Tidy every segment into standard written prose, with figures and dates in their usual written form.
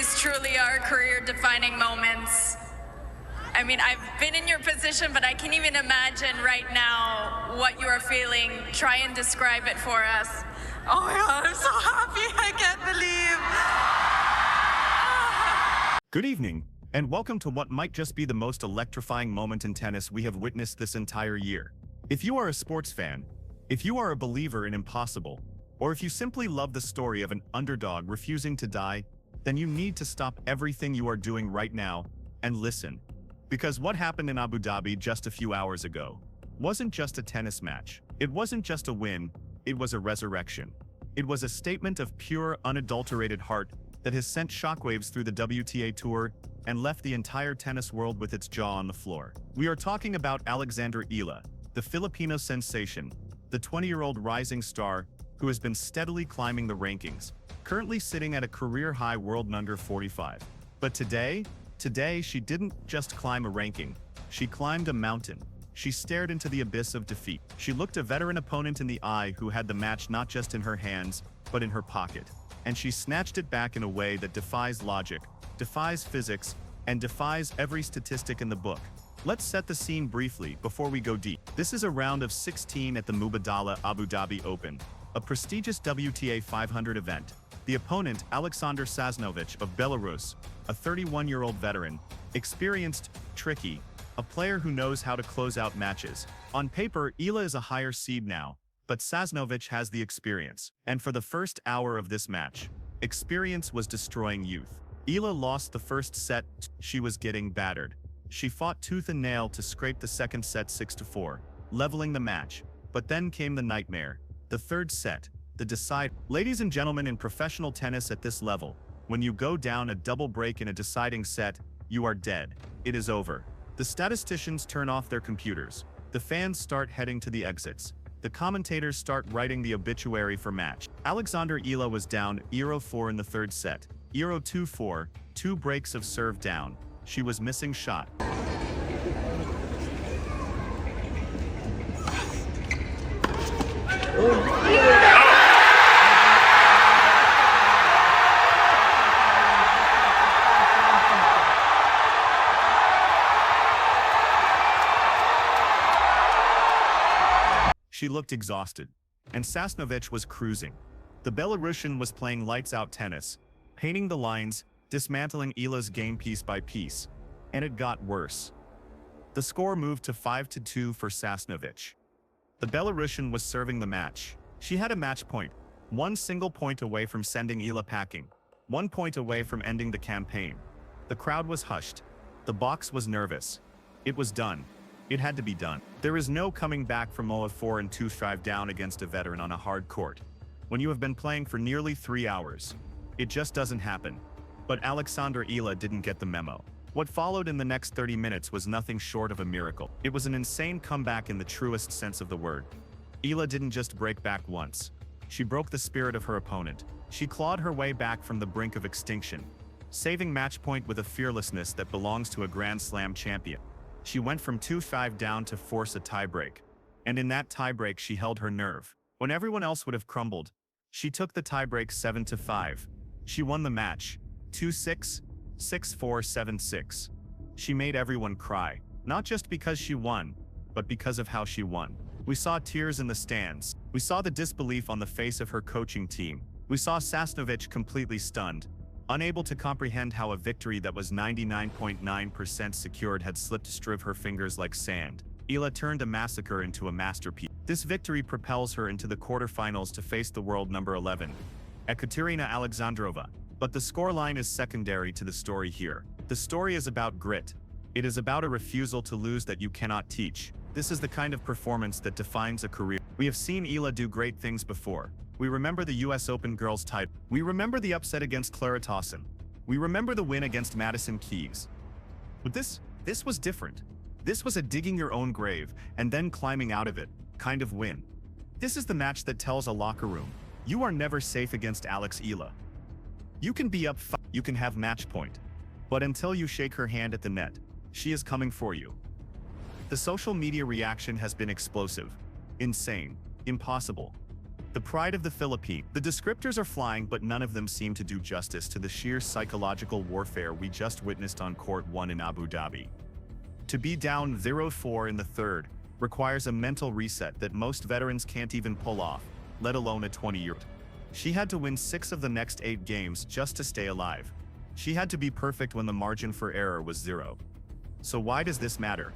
These truly are career-defining moments. I mean, I've been in your position, but I can't even imagine right now what you are feeling. Try and describe it for us. Oh my God, I'm so happy. I can't believe. Good evening, and welcome to what might just be the most electrifying moment in tennis we have witnessed this entire year. If you are a sports fan, if you are a believer in impossible, or if you simply love the story of an underdog refusing to die, then you need to stop everything you are doing right now and listen. Because what happened in Abu Dhabi just a few hours ago wasn't just a tennis match. It wasn't just a win, it was a resurrection. It was a statement of pure, unadulterated heart that has sent shockwaves through the WTA Tour and left the entire tennis world with its jaw on the floor. We are talking about Alexander Eala, the Filipino sensation, the 20-year-old rising star who has been steadily climbing the rankings, currently sitting at a career-high world number 45. But today she didn't just climb a ranking, she climbed a mountain. She stared into the abyss of defeat. She looked a veteran opponent in the eye who had the match not just in her hands, but in her pocket. And she snatched it back in a way that defies logic, defies physics, and defies every statistic in the book. Let's set the scene briefly before we go deep. This is a round of 16 at the Mubadala Abu Dhabi Open, a prestigious WTA 500 event. The opponent, Alexander Sasnovich of Belarus, a 31-year-old veteran, experienced, tricky, a player who knows how to close out matches. On paper, Eala is a higher seed now, but Sasnovich has the experience. And for the first hour of this match, experience was destroying youth. Eala lost the first set. She was getting battered. She fought tooth and nail to scrape the second set 6-4, leveling the match. But then came the nightmare. The third set, the decide. Ladies and gentlemen, in professional tennis at this level, when you go down a double break in a deciding set, you are dead. It is over. The statisticians turn off their computers. The fans start heading to the exits. The commentators start writing the obituary for match. Alexander Eala was down 0-4 in the third set. 0-2-4, 2 breaks of serve down. She was missing shot. She looked exhausted, and Sasnovich was cruising. The Belarusian was playing lights-out tennis, painting the lines, dismantling Eala's game piece by piece, and it got worse. The score moved to 5-2 for Sasnovich. The Belarusian was serving the match. She had a match point, 1 single point away from sending Eala packing, 1 point away from ending the campaign. The crowd was hushed. The box was nervous. It was done. It had to be done. There is no coming back from 0-4 and 2-5 down against a veteran on a hard court. When you have been playing for nearly 3 hours, it just doesn't happen. But Alexander Eala didn't get the memo. What followed in the next 30 minutes was nothing short of a miracle. It was an insane comeback in the truest sense of the word. Eala didn't just break back once. She broke the spirit of her opponent. She clawed her way back from the brink of extinction, saving match point with a fearlessness that belongs to a Grand Slam champion. She went from 2-5 down to force a tiebreak. And in that tiebreak, she held her nerve. When everyone else would have crumbled, she took the tiebreak 7-5. She won the match, 2-6, 6-4, 7-6. She made everyone cry, not just because she won, but because of how she won. We saw tears in the stands. We saw the disbelief on the face of her coaching team. We saw Sasnovich completely stunned, unable to comprehend how a victory that was 99.9% secured had slipped through her fingers like sand. Eala turned a massacre into a masterpiece. This victory propels her into the quarterfinals to face the world number 11, Ekaterina Alexandrova. But the scoreline is secondary to the story here. The story is about grit. It is about a refusal to lose that you cannot teach. This is the kind of performance that defines a career. We have seen Eala do great things before. We remember the US Open girls title. We remember the upset against Clara Tauson. We remember the win against Madison Keys. But this was different. This was a digging your own grave and then climbing out of it kind of win. This is the match that tells a locker room, you are never safe against Alex Eala. You can be up 5, you can have match point. But until you shake her hand at the net, she is coming for you. The social media reaction has been explosive, insane, impossible. The pride of the Philippines. The descriptors are flying, but none of them seem to do justice to the sheer psychological warfare we just witnessed on Court 1 in Abu Dhabi. To be down 0-4 in the third requires a mental reset that most veterans can't even pull off, let alone a 20-year-old. She had to win 6 of the next 8 games just to stay alive. She had to be perfect when the margin for error was 0. So why does this matter?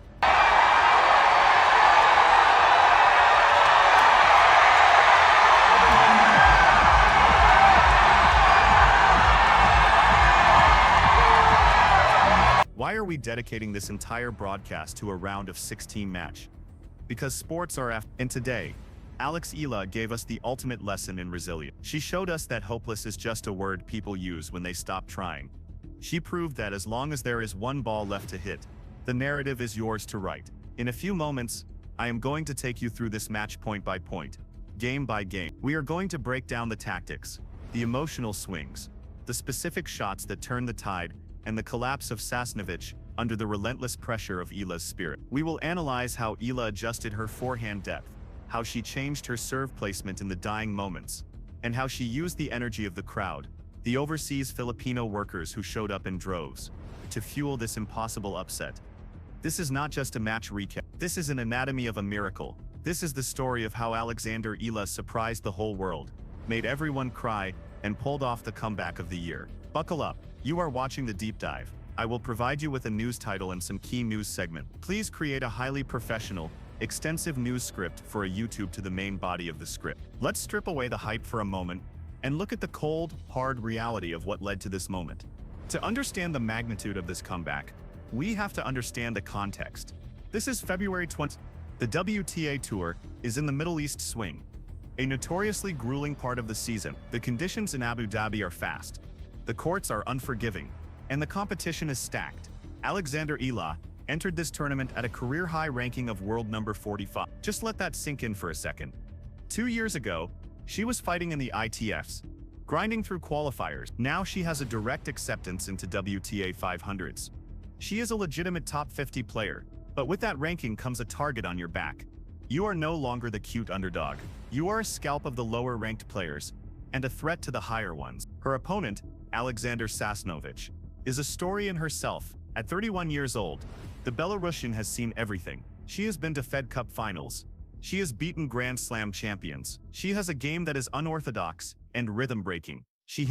Why are we dedicating this entire broadcast to a round of 16 match? Because sports are and today, Eala gave us the ultimate lesson in resilience. She showed us that hopeless is just a word people use when they stop trying. She proved that as long as there is one ball left to hit, the narrative is yours to write. In a few moments, I am going to take you through this match point by point, game by game. We are going to break down the tactics, the emotional swings, the specific shots that turn the tide, and the collapse of Sasnovich under the relentless pressure of Eala's spirit. We will analyze how Eala adjusted her forehand depth, how she changed her serve placement in the dying moments, and how she used the energy of the crowd, the overseas Filipino workers who showed up in droves, to fuel this impossible upset. This is not just a match recap. This is an anatomy of a miracle. This is the story of how Alexander Eala surprised the whole world, made everyone cry, and pulled off the comeback of the year. Buckle up. You are watching the deep dive. I will provide you with a news title and some key news segment. Please create a highly professional, extensive news script for a YouTube to the main body of the script. Let's strip away the hype for a moment and look at the cold, hard reality of what led to this moment. To understand the magnitude of this comeback, we have to understand the context. This is February 20. The WTA Tour is in the Middle East swing, a notoriously grueling part of the season. The conditions in Abu Dhabi are fast. The courts are unforgiving, and the competition is stacked. Alexander Eala entered this tournament at a career-high ranking of world number 45. Just let that sink in for a second. 2 years ago, she was fighting in the ITFs, grinding through qualifiers. Now she has a direct acceptance into WTA 500s. She is a legitimate top 50 player, but with that ranking comes a target on your back. You are no longer the cute underdog. You are a scalp of the lower-ranked players, and a threat to the higher ones. Her opponent, Alexander Sasnovich, is a story in herself. At 31 years old, the Belarusian has seen everything. She has been to Fed Cup finals. She has beaten Grand Slam champions. She has a game that is unorthodox and rhythm-breaking. She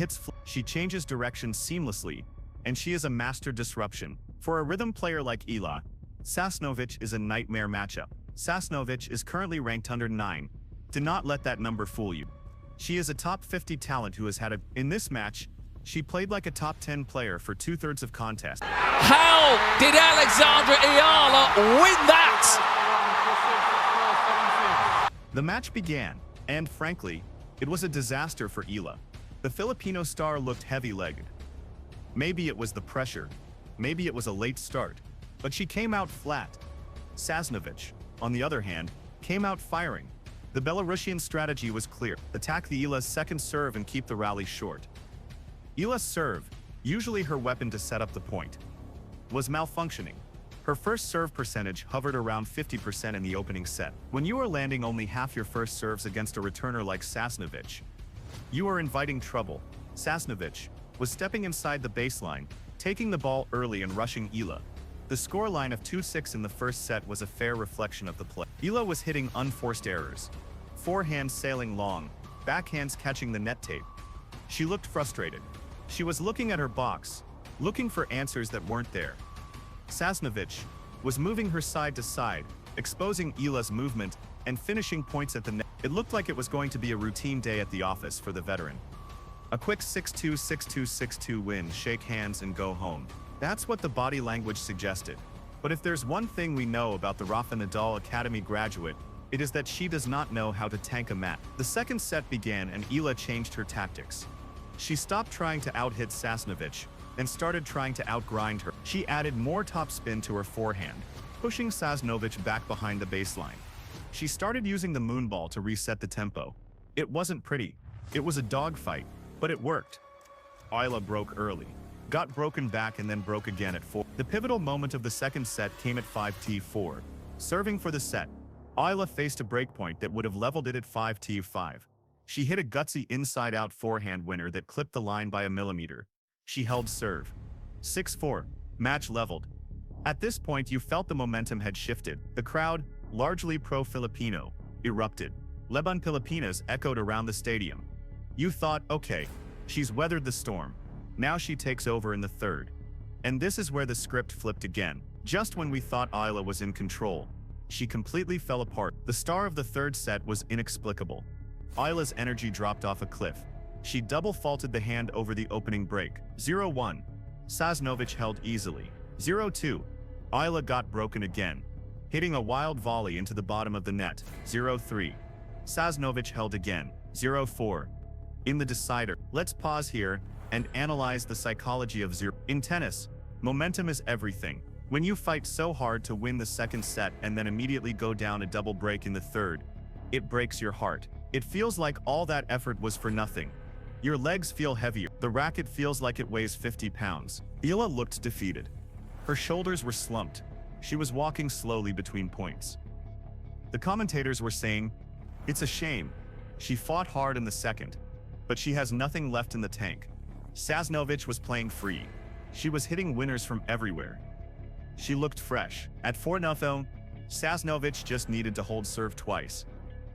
changes direction seamlessly, and she is a master disruption. For a rhythm player like Eala, Sasnovich is a nightmare matchup. Sasnovich is currently ranked 109. Do not let that number fool you. She is a top 50 talent who has had a... In this match, she played like a top 10 player for 2/3 of contest. How did Alexander Eala win that? The match began, and frankly, it was a disaster for Eala. The Filipino star looked heavy-legged. Maybe it was the pressure, maybe it was a late start, but she came out flat. Sasnovich, on the other hand, came out firing. The Belarusian strategy was clear: attack the Eala's second serve and keep the rally short. Eala's serve, usually her weapon to set up the point, was malfunctioning. Her first serve percentage hovered around 50% in the opening set. When you are landing only half your first serves against a returner like Sasnovich, you are inviting trouble. Sasnovich was stepping inside the baseline, taking the ball early and rushing Eala. The scoreline of 2-6 in the first set was a fair reflection of the play. Eala was hitting unforced errors, forehands sailing long, backhands catching the net tape. She looked frustrated. She was looking at her box, looking for answers that weren't there. Sasnovich was moving her side to side, exposing Eala's movement and finishing points at the net. It looked like it was going to be a routine day at the office for the veteran. A quick 6-2, 6-2, 6-2 win, shake hands and go home. That's what the body language suggested. But if there's one thing we know about the Rafa Nadal Academy graduate, it is that she does not know how to tank a mat. The second set began and Eala changed her tactics. She stopped trying to out-hit Sasnovich and started trying to outgrind her. She added more topspin to her forehand, pushing Sasnovich back behind the baseline. She started using the moonball to reset the tempo. It wasn't pretty. It was a dogfight, but it worked. Eala broke early, got broken back and then broke again at 4. The pivotal moment of the second set came at 5-4. Serving for the set, Eala faced a breakpoint that would have leveled it at 5-5. She hit a gutsy inside-out forehand winner that clipped the line by a millimeter. She held serve. 6-4. Match leveled. At this point, you felt the momentum had shifted. The crowd, largely pro-Filipino, erupted. Laban Pilipinas echoed around the stadium. You thought, okay, she's weathered the storm. Now she takes over in the third. And this is where the script flipped again. Just when we thought Eala was in control, she completely fell apart. The star of the third set was inexplicable. Eala's energy dropped off a cliff. She double faulted the hand over the opening break. 0-1. Sasnovich held easily. 0-2. Eala got broken again, hitting a wild volley into the bottom of the net. 0-3. Sasnovich held again. 0-4. In the decider, let's pause here and analyze the psychology of zero. In tennis, momentum is everything. When you fight so hard to win the second set and then immediately go down a double break in the third, it breaks your heart. It feels like all that effort was for nothing. Your legs feel heavier. The racket feels like it weighs 50 pounds. Eala looked defeated. Her shoulders were slumped. She was walking slowly between points. The commentators were saying, "It's a shame. She fought hard in the second, but she has nothing left in the tank." Sasnovich was playing free. She was hitting winners from everywhere. She looked fresh. At 4-0, Sasnovich just needed to hold serve twice.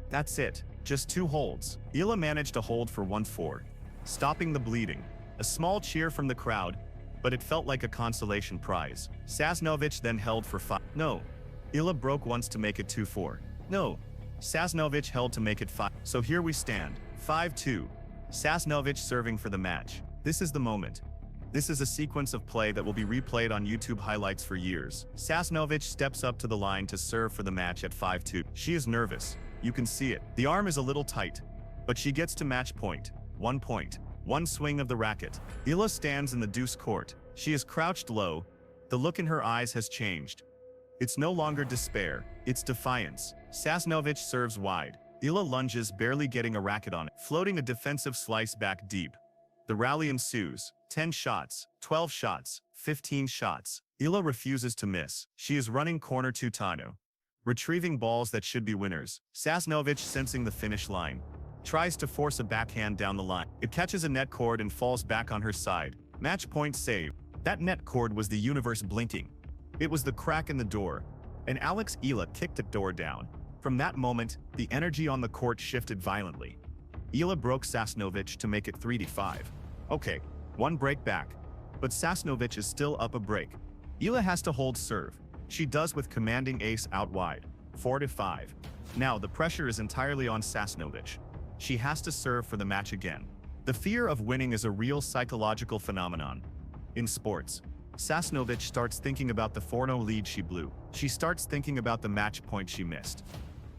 That's it. Just 2 holds. Eala managed to hold for 1-4, stopping the bleeding. A small cheer from the crowd, but it felt like a consolation prize. Sasnovich then held for 5. No. Eala broke once to make it 2-4. No. Sasnovich held to make it 5. So here we stand. 5-2. Sasnovich serving for the match. This is the moment. This is a sequence of play that will be replayed on YouTube highlights for years. Sasnovich steps up to the line to serve for the match at 5-2. She is nervous. You can see it. The arm is a little tight, but she gets to match point. 1 point. 1 swing of the racket. Eala stands in the deuce court. She is crouched low. The look in her eyes has changed. It's no longer despair. It's defiance. Sasnovich serves wide. Eala lunges, barely getting a racket on it, floating a defensive slice back deep. The rally ensues. 10 shots, 12 shots, 15 shots. Eala refuses to miss. She is running corner tutano, retrieving balls that should be winners. Sasnovich, sensing the finish line, tries to force a backhand down the line. It catches a net cord and falls back on her side. Match point save. That net cord was the universe blinking. It was the crack in the door, and Alex Eala kicked the door down. From that moment, the energy on the court shifted violently. Eala broke Sasnovich to make it 3-5. Okay, 1 break back, but Sasnovich is still up a break. Eala has to hold serve. She does with commanding ace out wide. 4-5. Now the pressure is entirely on Sasnovich. She has to serve for the match again. The fear of winning is a real psychological phenomenon. In sports, Sasnovich starts thinking about the 4-0 lead she blew. She starts thinking about the match point she missed.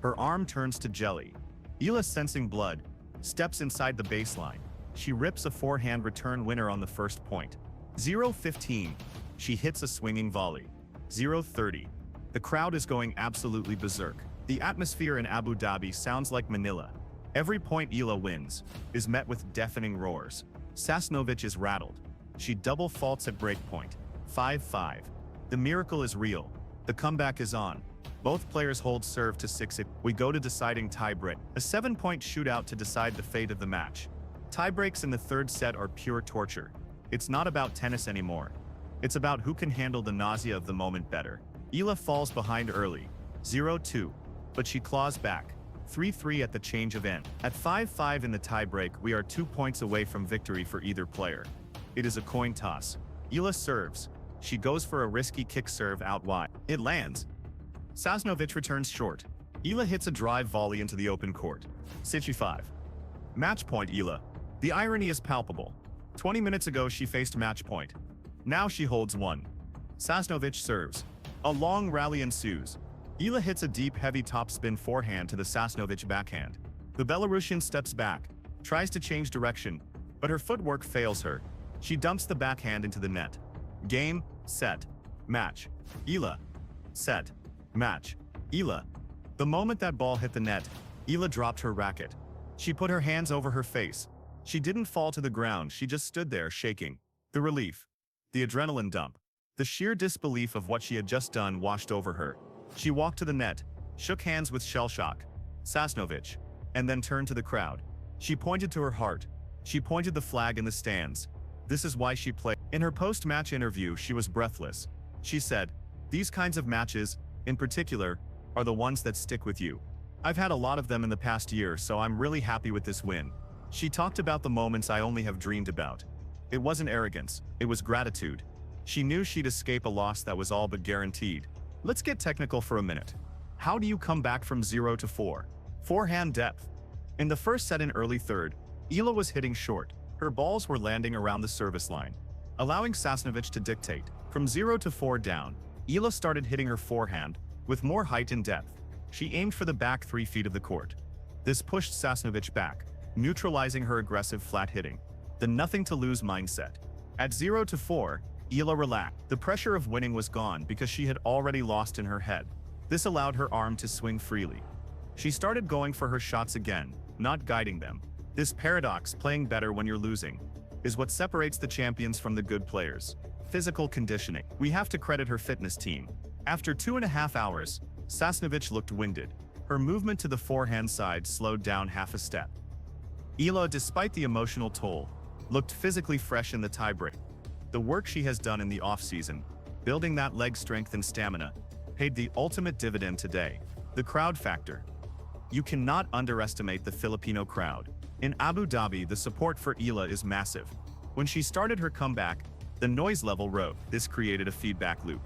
Her arm turns to jelly. Eala, sensing blood, steps inside the baseline. She rips a forehand return winner on the first point. 0-15. She hits a swinging volley. 0-30. The crowd is going absolutely berserk. The atmosphere in Abu Dhabi sounds like Manila. Every point Eala wins is met with deafening roars. Sasnovich is rattled. She double faults at breakpoint. 5-5. The miracle is real. The comeback is on. Both players hold serve to 6-8. We go to deciding tie-break. A 7-point shootout to decide the fate of the match. Tie-breaks in the third set are pure torture. It's not about tennis anymore. It's about who can handle the nausea of the moment better. Eala falls behind early. 0-2. But she claws back. 3-3 at the change of end. At 5-5 in the tie-break, we are 2 points away from victory for either player. It is a coin toss. Eala serves. She goes for a risky kick serve out wide. It lands. Sasnovich returns short. Eala hits a drive volley into the open court. 6-5. Match point Eala. The irony is palpable. 20 minutes ago she faced match point. Now she holds 1. Sasnovich serves. A long rally ensues. Eala hits a deep, heavy topspin forehand to the Sasnovich backhand. The Belarusian steps back, tries to change direction, but her footwork fails her. She dumps the backhand into the net. Game, set, match. Eala. Set, match. Eala. The moment that ball hit the net, Eala dropped her racket. She put her hands over her face. She didn't fall to the ground, she just stood there shaking. The relief. The adrenaline dump. The sheer disbelief of what she had just done washed over her. She walked to the net, shook hands with shell shock, Sasnovich, and then turned to the crowd. She pointed to her heart. She pointed the flag in the stands. This is why she played. In her post-match interview, she was breathless. She said, "These kinds of matches, in particular, are the ones that stick with you. I've had a lot of them in the past year, so I'm really happy with this win." She talked about the moments I only have dreamed about. It wasn't arrogance, it was gratitude. She knew she'd escape a loss that was all but guaranteed. Let's get technical for a minute. How do you come back from 0 to 4? Forehand depth. In the first set in early third, Eala was hitting short. Her balls were landing around the service line, allowing Sasnovich to dictate. From 0 to 4 down, Eala started hitting her forehand with more height and depth. She aimed for the back 3 feet of the court. This pushed Sasnovich back, neutralizing her aggressive flat hitting. The nothing-to-lose mindset. At 0 to 4, Eala relaxed. The pressure of winning was gone because she had already lost in her head. This allowed her arm to swing freely. She started going for her shots again, not guiding them. This paradox, playing better when you're losing, is what separates the champions from the good players. Physical conditioning. We have to credit her fitness team. After 2.5 hours, Sasnovich looked winded. Her movement to the forehand side slowed down half a step. Eala, despite the emotional toll, looked physically fresh in the tiebreak. The work she has done in the off-season, building that leg strength and stamina, paid the ultimate dividend today. The crowd factor. You cannot underestimate the Filipino crowd. In Abu Dhabi, the support for Eala is massive. When she started her comeback, the noise level rose. This created a feedback loop.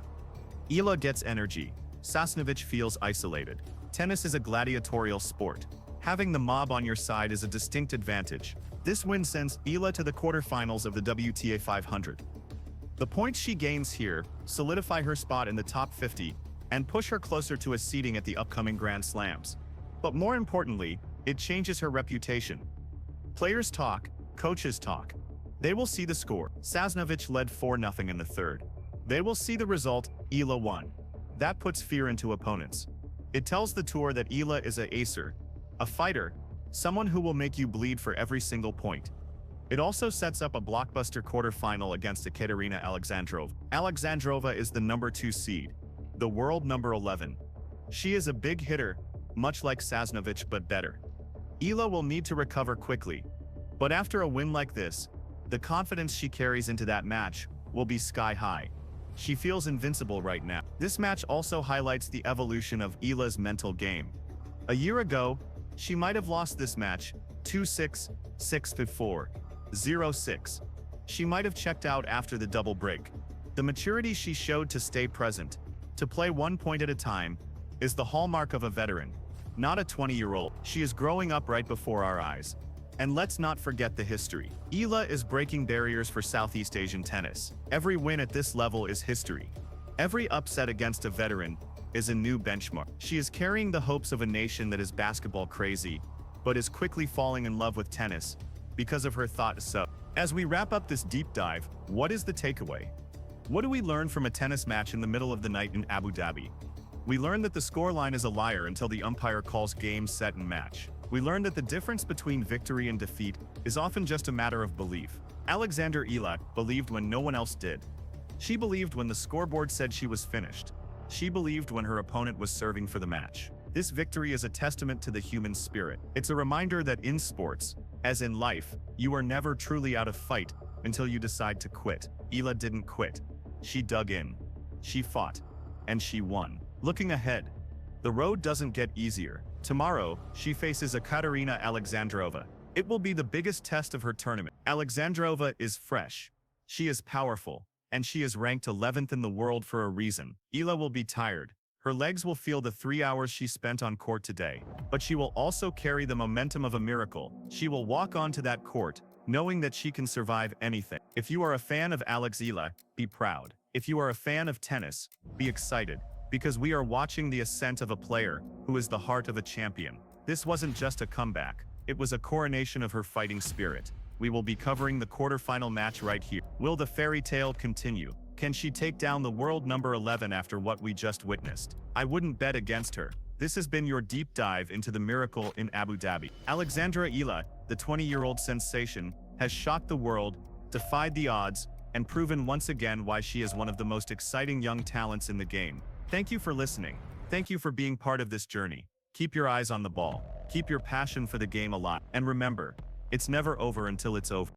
Eala gets energy. Sasnovich feels isolated. Tennis is a gladiatorial sport. Having the mob on your side is a distinct advantage. This win sends Eala to the quarterfinals of the WTA 500. The points she gains here solidify her spot in the top 50 and push her closer to a seeding at the upcoming Grand Slams. But more importantly, it changes her reputation. Players talk, coaches talk. They will see the score. Sasnovich led 4-0 in the third. They will see the result, Eala won. That puts fear into opponents. It tells the tour that Eala is a acer, a fighter, someone who will make you bleed for every single point. It also sets up a blockbuster quarterfinal against Ekaterina Alexandrova. Alexandrova is the number 2 seed, the world number 11. She is a big hitter, much like Sasnovich but better. Eala will need to recover quickly, but after a win like this, the confidence she carries into that match will be sky high. She feels invincible right now. This match also highlights the evolution of Eala's mental game. A year ago, she might have lost this match 2-6, 6-4, 0-6. She might have checked out after the double break. The maturity she showed to stay present, to play 1 point at a time, is the hallmark of a veteran, not a 20-year-old. She is growing up right before our eyes. And let's not forget the history. Eala is breaking barriers for Southeast Asian tennis. Every win at this level is history. Every upset against a veteran is a new benchmark. She is carrying the hopes of a nation that is basketball crazy, but is quickly falling in love with tennis because of her thought. So, as we wrap up this deep dive, what is the takeaway? What do we learn from a tennis match in the middle of the night in Abu Dhabi? We learn that the scoreline is a liar until the umpire calls game, set, and match. We learn that the difference between victory and defeat is often just a matter of belief. Alexander Eala believed when no one else did. She believed when the scoreboard said she was finished. She believed when her opponent was serving for the match. This victory is a testament to the human spirit. It's a reminder that in sports, as in life, you are never truly out of fight until you decide to quit. Eala didn't quit. She dug in. She fought. And she won. Looking ahead, the road doesn't get easier. Tomorrow, she faces Ekaterina Alexandrova. It will be the biggest test of her tournament. Alexandrova is fresh. She is powerful. And she is ranked 11th in the world for a reason. Eala will be tired. Her legs will feel the 3 hours she spent on court today. But she will also carry the momentum of a miracle. She will walk onto that court, knowing that she can survive anything. If you are a fan of Alex Eala, be proud. If you are a fan of tennis, be excited. Because we are watching the ascent of a player who is the heart of a champion. This wasn't just a comeback. It was a coronation of her fighting spirit. We will be covering the quarterfinal match right here. Will the fairy tale continue? Can she take down the world number 11 after what we just witnessed? I wouldn't bet against her. This has been your deep dive into the miracle in Abu Dhabi. Alexandra Eala, the 20-year-old sensation, has shocked the world, defied the odds, and proven once again why she is one of the most exciting young talents in the game. Thank you for listening. Thank you for being part of this journey. Keep your eyes on the ball. Keep your passion for the game alive. And remember, It's never over until it's over.